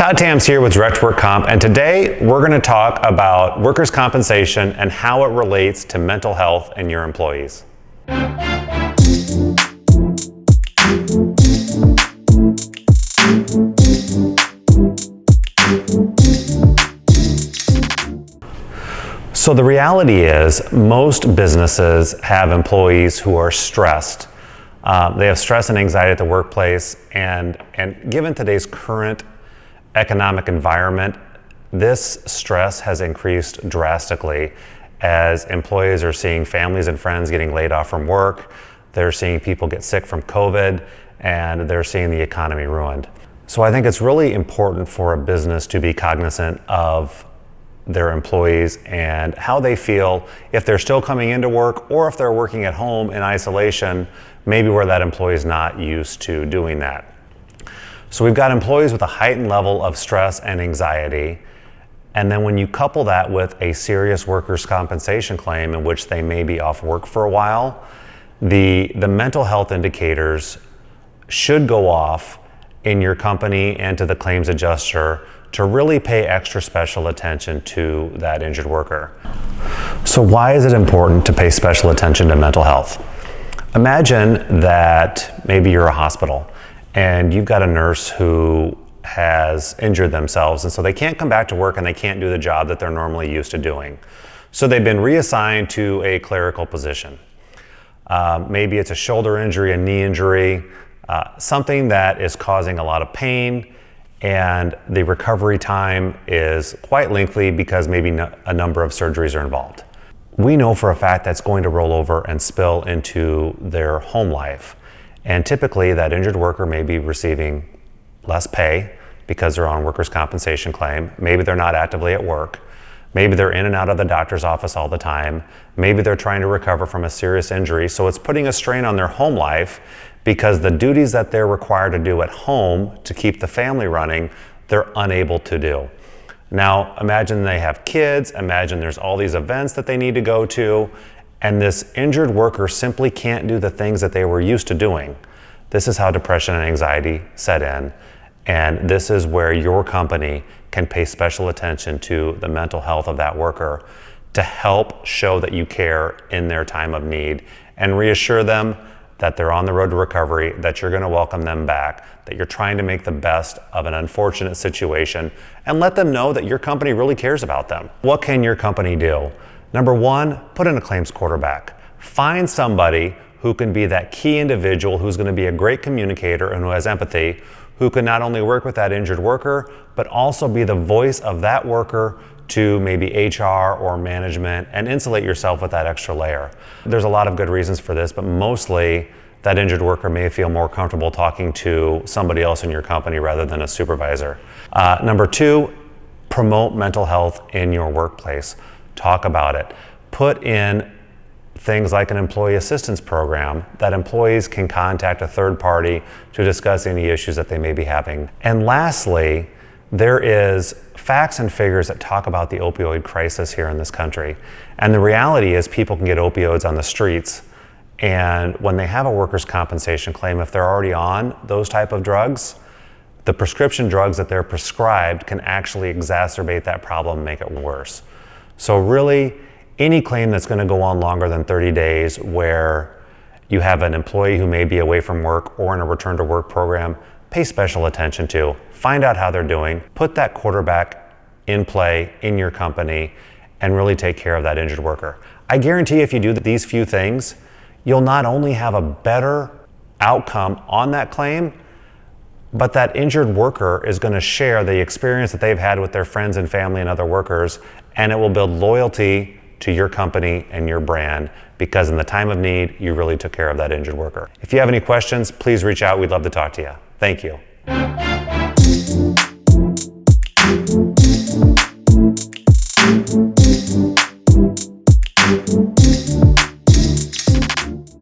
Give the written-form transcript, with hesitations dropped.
Todd Tams here with DirectWork Comp, and today we're going to talk about workers' compensation and how it relates to mental health in your employees. So the reality is most businesses have employees who are stressed. They have stress and anxiety at the workplace, and given today's current economic environment, this stress has increased drastically as employees are seeing families and friends getting laid off from work, they're seeing people get sick from COVID, and they're seeing the economy ruined. So I think it's really important for a business to be cognizant of their employees and how they feel if they're still coming into work or if they're working at home in isolation, maybe where that employee is not used to doing that. So we've got employees with a heightened level of stress and anxiety, and then when you couple that with a serious workers' compensation claim in which they may be off work for a while, the mental health indicators should go off in your company and to the claims adjuster to really pay extra special attention to that injured worker. So why is it important to pay special attention to mental health? Imagine that maybe you're a hospital and you've got a nurse who has injured themselves, and so they can't come back to work and they can't do the job that they're normally used to doing. So they've been reassigned to a clerical position. Maybe it's a shoulder injury, a knee injury, something that is causing a lot of pain, and the recovery time is quite lengthy because maybe a number of surgeries are involved. We know for a fact that's going to roll over and spill into their home life. And typically that injured worker may be receiving less pay because they're on workers' compensation claim. Maybe they're not actively at work. Maybe they're in and out of the doctor's office all the time. Maybe they're trying to recover from a serious injury. So it's putting a strain on their home life because the duties that they're required to do at home to keep the family running, they're unable to do. Now, imagine they have kids, imagine there's all these events that they need to go to, and this injured worker simply can't do the things that they were used to doing. This is how depression and anxiety set in, and this is where your company can pay special attention to the mental health of that worker to help show that you care in their time of need and reassure them that they're on the road to recovery, that you're going to welcome them back, that you're trying to make the best of an unfortunate situation, and let them know that your company really cares about them. What can your company do? Number one, put in a claims quarterback. Find somebody who can be that key individual who's going to be a great communicator and who has empathy, who can not only work with that injured worker, but also be the voice of that worker to maybe HR or management and insulate yourself with that extra layer. There's a lot of good reasons for this, but mostly that injured worker may feel more comfortable talking to somebody else in your company rather than a supervisor. Number two, promote mental health in your workplace. Talk about it. Put in things like an employee assistance program that employees can contact a third party to discuss any issues that they may be having. And lastly, there is facts and figures that talk about the opioid crisis here in this country. And the reality is people can get opioids on the streets, and when they have a workers' compensation claim, if they're already on those type of drugs, the prescription drugs that they're prescribed can actually exacerbate that problem and make it worse. So really, any claim that's going to go on longer than 30 days where you have an employee who may be away from work or in a return to work program, pay special attention to. Find out how they're doing. Put that quarterback in play in your company and really take care of that injured worker. I guarantee if you do these few things, you'll not only have a better outcome on that claim, but that injured worker is going to share the experience that they've had with their friends and family and other workers, and it will build loyalty to your company and your brand because in the time of need, you really took care of that injured worker. If you have any questions, please reach out. We'd love to talk to you. Thank you.